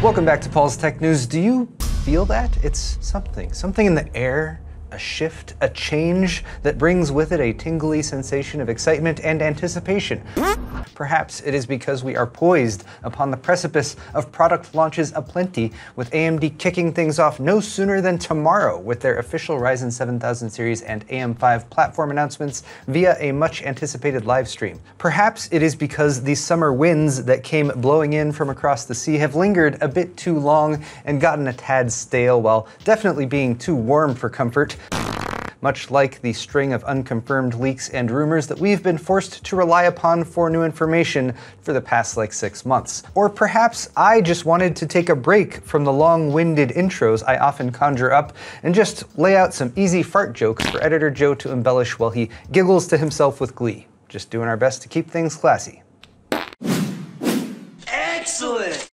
Welcome back to Paul's Tech News. Do you feel that? It's something in the air, a shift, a change that brings with it a tingly sensation of excitement and anticipation. Perhaps it is because we are poised upon the precipice of product launches aplenty, with AMD kicking things off no sooner than tomorrow with their official Ryzen 7000 series and AM5 platform announcements via a much anticipated live stream. Perhaps it is because the summer winds that came blowing in from across the sea have lingered a bit too long and gotten a tad stale, while definitely being too warm for comfort. Much like the string of unconfirmed leaks and rumors that we've been forced to rely upon for new information for the past 6 months. Or perhaps I just wanted to take a break from the long-winded intros I often conjure up and just lay out some easy fart jokes for Editor Joe to embellish while he giggles to himself with glee. Just doing our best to keep things classy. Excellent!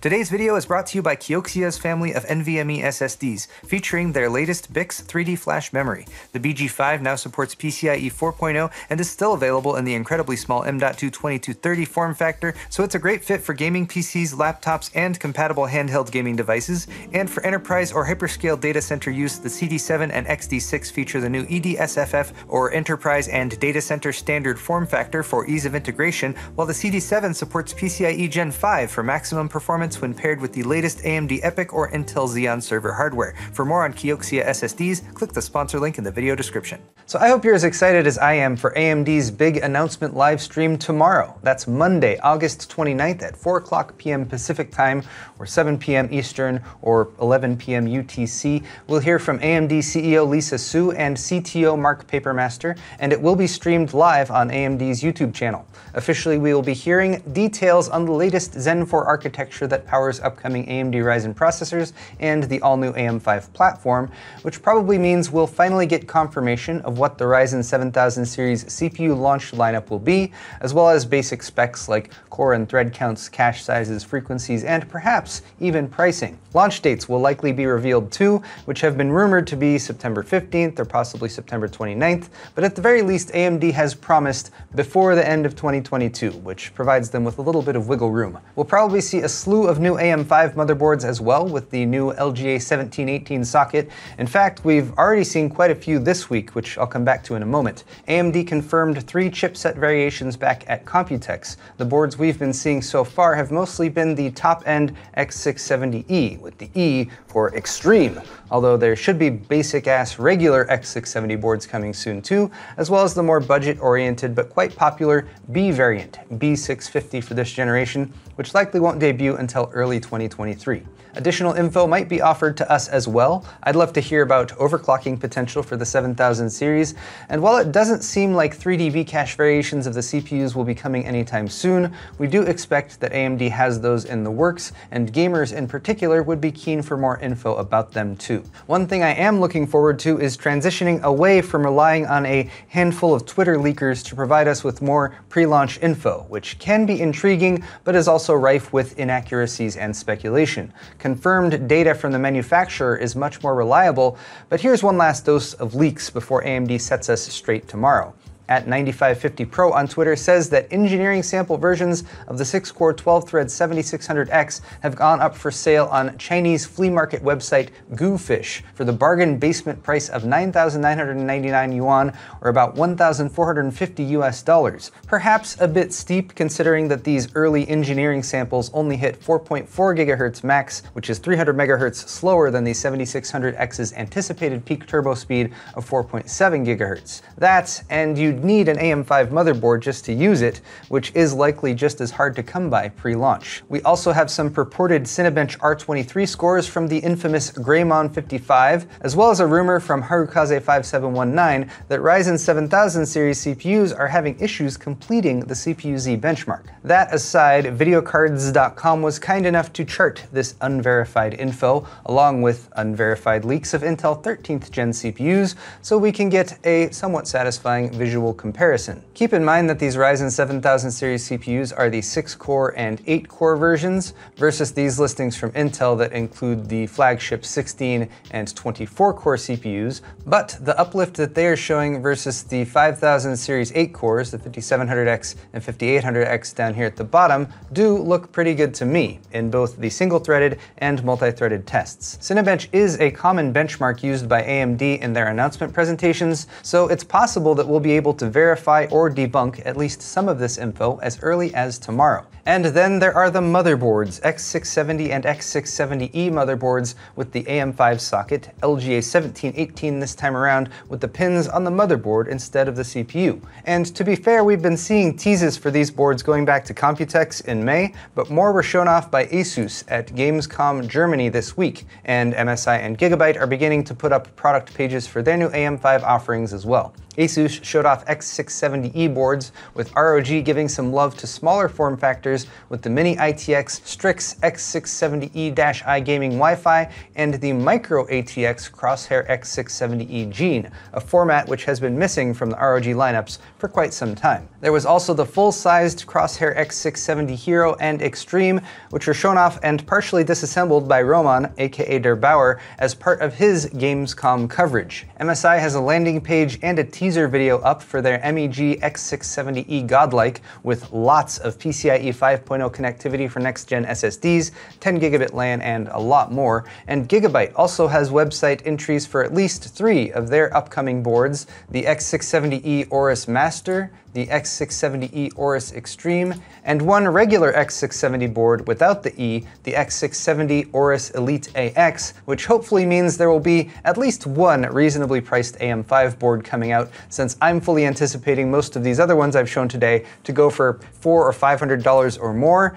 Today's video is brought to you by Kioxia's family of NVMe SSDs, featuring their latest BiCS 3D flash memory. The BG5 now supports PCIe 4.0 and is still available in the incredibly small M.2 2230 form factor, so it's a great fit for gaming PCs, laptops, and compatible handheld gaming devices. And for enterprise or hyperscale data center use, the CD7 and XD6 feature the new EDSFF, or Enterprise and Data Center Standard form factor, for ease of integration, while the CD7 supports PCIe Gen 5 for maximum performance when paired with the latest AMD EPYC or Intel Xeon server hardware. For more on Kioxia SSDs, click the sponsor link in the video description. So I hope you're as excited as I am for AMD's big announcement live stream tomorrow. That's Monday, August 29th at 4:00 p.m. Pacific time, or 7 p.m. Eastern, or 11 p.m. UTC. We'll hear from AMD CEO Lisa Su and CTO Mark Papermaster, and it will be streamed live on AMD's YouTube channel. Officially, we will be hearing details on the latest Zen 4 architecture that powers upcoming AMD Ryzen processors and the all-new AM5 platform, which probably means we'll finally get confirmation of what the Ryzen 7000 series CPU launch lineup will be, as well as basic specs like core and thread counts, cache sizes, frequencies, and perhaps even pricing. Launch dates will likely be revealed too, which have been rumored to be September 15th or possibly September 29th, but at the very least AMD has promised before the end of 2022, which provides them with a little bit of wiggle room. We'll probably see a slew of new AM5 motherboards as well, with the new LGA 1718 socket. In fact, we've already seen quite a few this week, which I'll come back to in a moment. AMD confirmed 3 chipset variations back at Computex. The boards we've been seeing so far have mostly been the top-end X670E, with the E for extreme, although there should be basic-ass regular X670 boards coming soon too, as well as the more budget-oriented but quite popular B variant, B650 for this generation, which likely won't debut until early 2023. Additional info might be offered to us as well. I'd love to hear about overclocking potential for the 7000 series, and while it doesn't seem like 3D V-cache variations of the CPUs will be coming anytime soon, we do expect that AMD has those in the works, and gamers in particular would be keen for more info about them too. One thing I am looking forward to is transitioning away from relying on a handful of Twitter leakers to provide us with more pre-launch info, which can be intriguing, but is also rife with inaccuracies and speculation. Confirmed data from the manufacturer is much more reliable, but here's one last dose of leaks before AMD sets us straight tomorrow. At 9550Pro on Twitter says that engineering sample versions of the 6-core 12-thread 7600X have gone up for sale on Chinese flea market website Goofish for the bargain basement price of 9,999 yuan, or about $1,450 US. Perhaps a bit steep considering that these early engineering samples only hit 4.4 GHz max, which is 300 MHz slower than the 7600X's anticipated peak turbo speed of 4.7 GHz. That, and you'd need an AM5 motherboard just to use it, which is likely just as hard to come by pre-launch. We also have some purported Cinebench R23 scores from the infamous Greymon 55, as well as a rumor from Harukaze 5719 that Ryzen 7000 series CPUs are having issues completing the CPU-Z benchmark. That aside, videocards.com was kind enough to chart this unverified info, along with unverified leaks of Intel 13th gen CPUs, so we can get a somewhat satisfying visual visual comparison. Keep in mind that these Ryzen 7000 series CPUs are the 6-core and 8-core versions, versus these listings from Intel that include the flagship 16 and 24-core CPUs, but the uplift that they are showing versus the 5000 series 8 cores, the 5700X and 5800X down here at the bottom, do look pretty good to me in both the single-threaded and multi-threaded tests. Cinebench is a common benchmark used by AMD in their announcement presentations, so it's possible that we'll be able to verify or debunk at least some of this info as early as tomorrow. And then there are the motherboards, X670 and X670E motherboards with the AM5 socket, LGA 1718 this time around with the pins on the motherboard instead of the CPU. And to be fair, we've been seeing teases for these boards going back to Computex in May, but more were shown off by Asus at Gamescom Germany this week, and MSI and Gigabyte are beginning to put up product pages for their new AM5 offerings as well. Asus showed off X670E boards, with ROG giving some love to smaller form factors with the Mini ITX Strix X670E-i gaming Wi-Fi and the Micro ATX Crosshair X670E Gene, a format which has been missing from the ROG lineups for quite some time. There was also the full-sized Crosshair X670 Hero and Extreme, which were shown off and partially disassembled by Roman, aka Der Bauer, as part of his Gamescom coverage. MSI has a landing page and a teaser video up for their MEG X670E Godlike, with lots of PCIe 5.0 connectivity for next-gen SSDs, 10 gigabit LAN, and a lot more. And Gigabyte also has website entries for at least 3 of their upcoming boards: the X670E Aorus Master, the X670E Aorus Extreme, and one regular X670 board without the E, the X670 Aorus Elite AX, which hopefully means there will be at least one reasonably priced AM5 board coming out, since I'm fully anticipating most of these other ones I've shown today to go for $400 or $500 or more.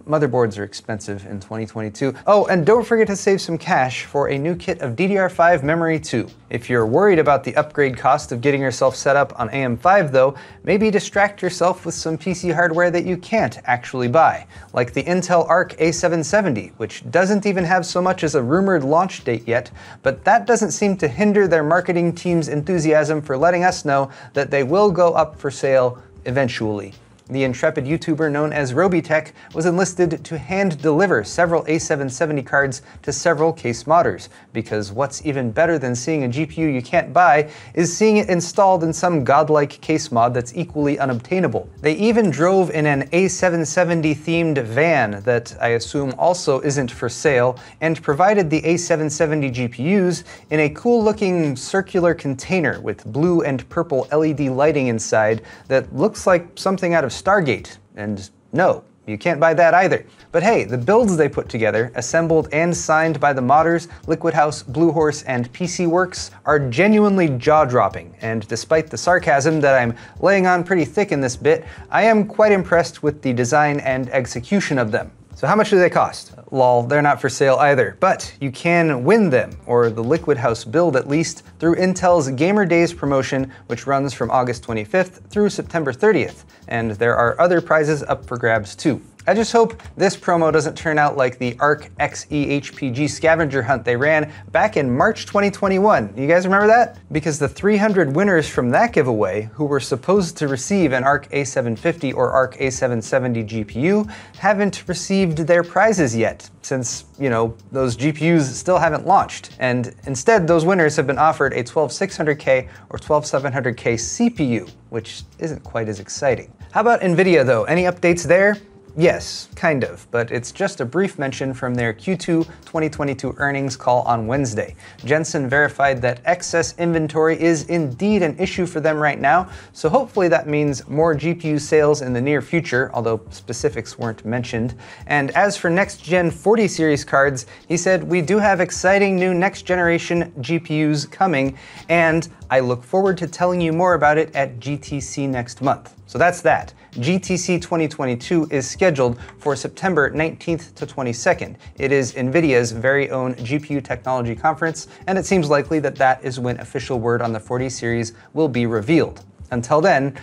Motherboards are expensive in 2022. Oh, and don't forget to save some cash for a new kit of DDR5 memory too. If you're worried about the upgrade cost of getting yourself set up on AM5 though, maybe distract yourself with some PC hardware that you can't actually buy, like the Intel Arc A770, which doesn't even have so much as a rumored launch date yet, but that doesn't seem to hinder their marketing team's enthusiasm for letting us know that they will go up for sale eventually. The intrepid YouTuber known as Robitech was enlisted to hand-deliver several A770 cards to several case modders, because what's even better than seeing a GPU you can't buy is seeing it installed in some godlike case mod that's equally unobtainable. They even drove in an A770-themed van that I assume also isn't for sale, and provided the A770 GPUs in a cool-looking circular container with blue and purple LED lighting inside that looks like something out of Stargate, and no, you can't buy that either. But hey, the builds they put together, assembled and signed by the modders, Liquid House, Bluehorse, and PC Works, are genuinely jaw-dropping, and despite the sarcasm that I'm laying on pretty thick in this bit, I am quite impressed with the design and execution of them. So how much do they cost? Lol, they're not for sale either, but you can win them, or the Liquid House build at least, through Intel's Gamer Days promotion, which runs from August 25th through September 30th, and there are other prizes up for grabs too. I just hope this promo doesn't turn out like the Arc XE-HPG scavenger hunt they ran back in March 2021. You guys remember that? Because the 300 winners from that giveaway, who were supposed to receive an Arc A750 or Arc A770 GPU, haven't received their prizes yet, since, you know, those GPUs still haven't launched. And instead, those winners have been offered a 12600K or 12700K CPU, which isn't quite as exciting. How about NVIDIA though? Any updates there? Yes, kind of, but it's just a brief mention from their Q2 2022 earnings call on Wednesday. Jensen verified that excess inventory is indeed an issue for them right now, so hopefully that means more GPU sales in the near future, although specifics weren't mentioned. And as for next-gen 40 series cards, he said, "We do have exciting new next-generation GPUs coming, and I look forward to telling you more about it at GTC next month." So that's that. GTC 2022 is scheduled for September 19th to 22nd. It is NVIDIA's very own GPU technology conference, and it seems likely that that is when official word on the 40 series will be revealed. Until then,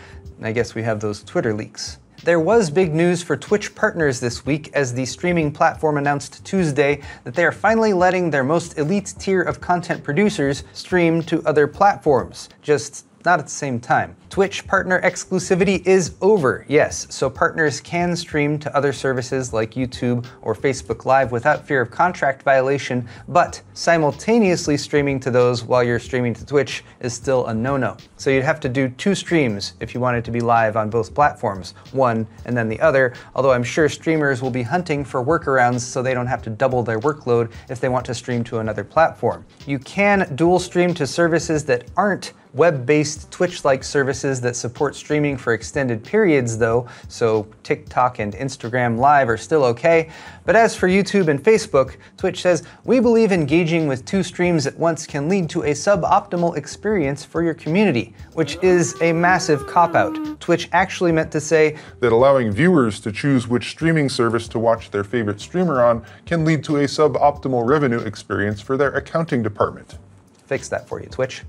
I guess we have those Twitter leaks. There was big news for Twitch partners this week, as the streaming platform announced Tuesday that they are finally letting their most elite tier of content producers stream to other platforms, just not at the same time. Twitch partner exclusivity is over, yes, so partners can stream to other services like YouTube or Facebook Live without fear of contract violation, but simultaneously streaming to those while you're streaming to Twitch is still a no-no. So you'd have to do 2 streams if you wanted to be live on both platforms, one and then the other, although I'm sure streamers will be hunting for workarounds so they don't have to double their workload if they want to stream to another platform. You can dual stream to services that aren't web-based Twitch-like services that support streaming for extended periods though, so TikTok and Instagram Live are still okay. But as for YouTube and Facebook, Twitch says, we believe engaging with 2 streams at once can lead to a suboptimal experience for your community, which is a massive cop-out. Twitch actually meant to say that allowing viewers to choose which streaming service to watch their favorite streamer on can lead to a suboptimal revenue experience for their accounting department. Fix that for you, Twitch.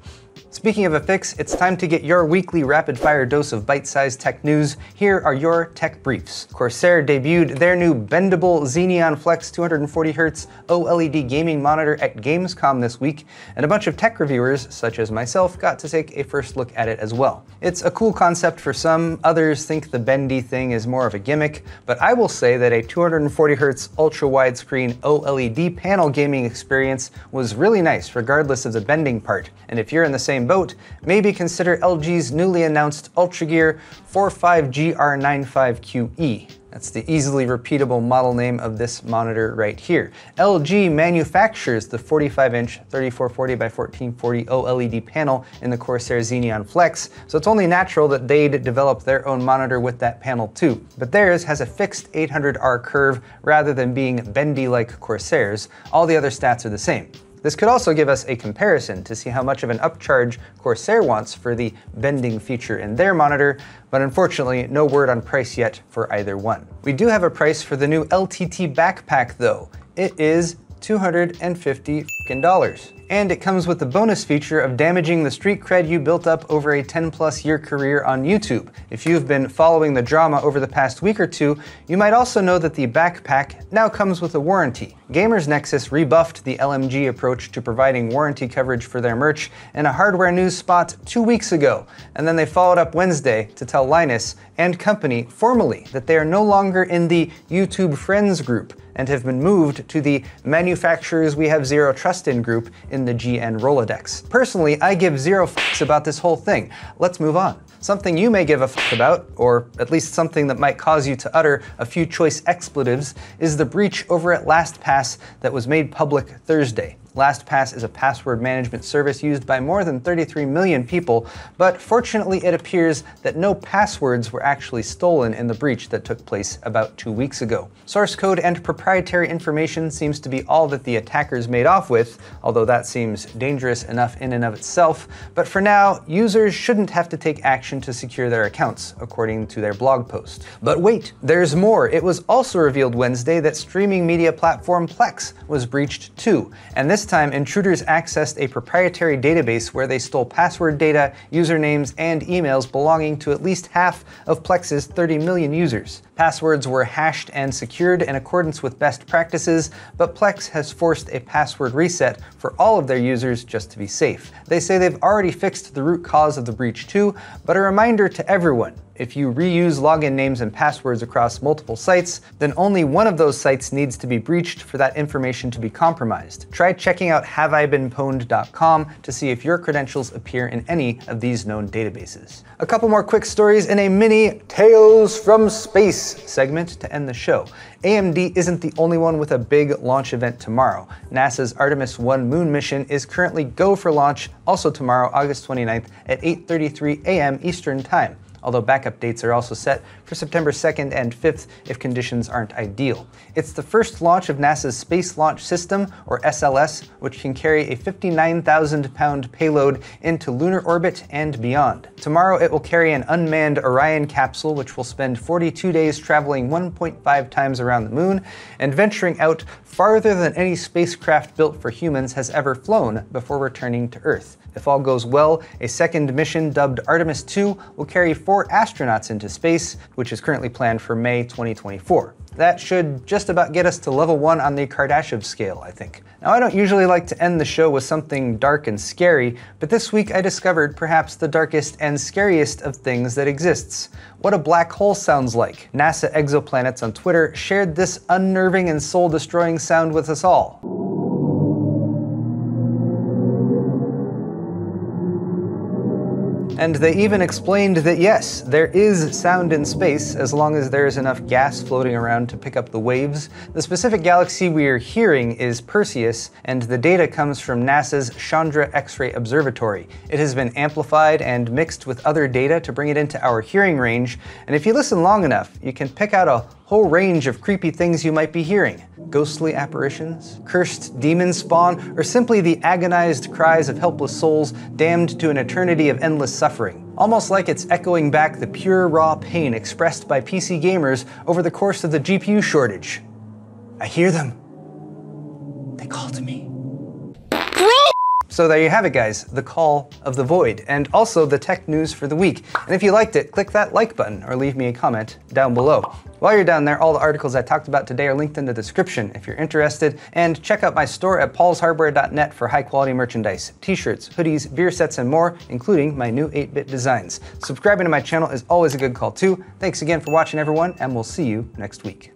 Speaking of a fix, it's time to get your weekly rapid-fire dose of bite-sized tech news. Here are your tech briefs. Corsair debuted their new bendable Xeneon Flex 240Hz OLED gaming monitor at Gamescom this week, and a bunch of tech reviewers, such as myself, got to take a first look at it as well. It's a cool concept for some, others think the bendy thing is more of a gimmick, but I will say that a 240Hz ultra-widescreen OLED panel gaming experience was really nice, regardless of the bending part. And if you're in the same boat, maybe consider LG's newly announced UltraGear 45GR95QE. That's the easily repeatable model name of this monitor right here. LG manufactures the 45-inch 3440 by 1440 OLED panel in the Corsair Xeneon Flex, so it's only natural that they'd develop their own monitor with that panel too. But theirs has a fixed 800R curve rather than being bendy like Corsair's. All the other stats are the same. This could also give us a comparison to see how much of an upcharge Corsair wants for the bending feature in their monitor, but unfortunately no word on price yet for either one. We do have a price for the new LTT backpack though. It is $250. And it comes with the bonus feature of damaging the street cred you built up over a 10+ year career on YouTube. If you've been following the drama over the past week or two, you might also know that the backpack now comes with a warranty. GamersNexus rebuffed the LMG approach to providing warranty coverage for their merch in a hardware news spot 2 weeks ago, and then they followed up Wednesday to tell Linus and company formally that they are no longer in the YouTube Friends group and have been moved to the Manufacturers We Have Zero Trust In group in the GN Rolodex. Personally, I give zero fucks about this whole thing. Let's move on. Something you may give a fuck about, or at least something that might cause you to utter a few choice expletives, is the breach over at LastPass that was made public Thursday. LastPass is a password management service used by more than 33 million people, but fortunately it appears that no passwords were actually stolen in the breach that took place about 2 weeks ago. Source code and proprietary information seems to be all that the attackers made off with, although that seems dangerous enough in and of itself, but for now, users shouldn't have to take action to secure their accounts, according to their blog post. But wait, there's more. It was also revealed Wednesday that streaming media platform Plex was breached too, and this time, intruders accessed a proprietary database where they stole password data, usernames, and emails belonging to at least half of Plex's 30 million users. Passwords were hashed and secured in accordance with best practices, but Plex has forced a password reset for all of their users just to be safe. They say they've already fixed the root cause of the breach too, but a reminder to everyone, if you reuse login names and passwords across multiple sites, then only one of those sites needs to be breached for that information to be compromised. Try checking out haveibeenpwned.com to see if your credentials appear in any of these known databases. A couple more quick stories in a mini Tales from Space segment to end the show. AMD isn't the only one with a big launch event tomorrow. NASA's Artemis 1 moon mission is currently go for launch, also tomorrow, August 29th at 8:33 a.m. Eastern Time, although backup dates are also set for September 2nd and 5th if conditions aren't ideal. It's the first launch of NASA's Space Launch System, or SLS, which can carry a 59,000-pound payload into lunar orbit and beyond. Tomorrow it will carry an unmanned Orion capsule, which will spend 42 days traveling 1.5 times around the moon and venturing out farther than any spacecraft built for humans has ever flown before returning to Earth. If all goes well, a second mission dubbed Artemis 2 will carry 4 4 astronauts into space, which is currently planned for May 2024. That should just about get us to level 1 on the Kardashev scale, I think. Now, I don't usually like to end the show with something dark and scary, but this week I discovered perhaps the darkest and scariest of things that exists. What a black hole sounds like. NASA Exoplanets on Twitter shared this unnerving and soul-destroying sound with us all. And they even explained that yes, there is sound in space as long as there is enough gas floating around to pick up the waves. The specific galaxy we are hearing is Perseus, and the data comes from NASA's Chandra X-ray Observatory. It has been amplified and mixed with other data to bring it into our hearing range, and if you listen long enough, you can pick out a whole range of creepy things you might be hearing. Ghostly apparitions, cursed demon spawn, or simply the agonized cries of helpless souls damned to an eternity of endless suffering. Almost like it's echoing back the pure raw pain expressed by PC gamers over the course of the GPU shortage. I hear them. They call to me. So there you have it, guys, the call of the void, and also the tech news for the week. And if you liked it, click that like button or leave me a comment down below. While you're down there, all the articles I talked about today are linked in the description if you're interested, and check out my store at paulshardware.net for high-quality merchandise, t-shirts, hoodies, beer sets, and more, including my new 8-bit designs. Subscribing to my channel is always a good call too. Thanks again for watching, everyone, and we'll see you next week.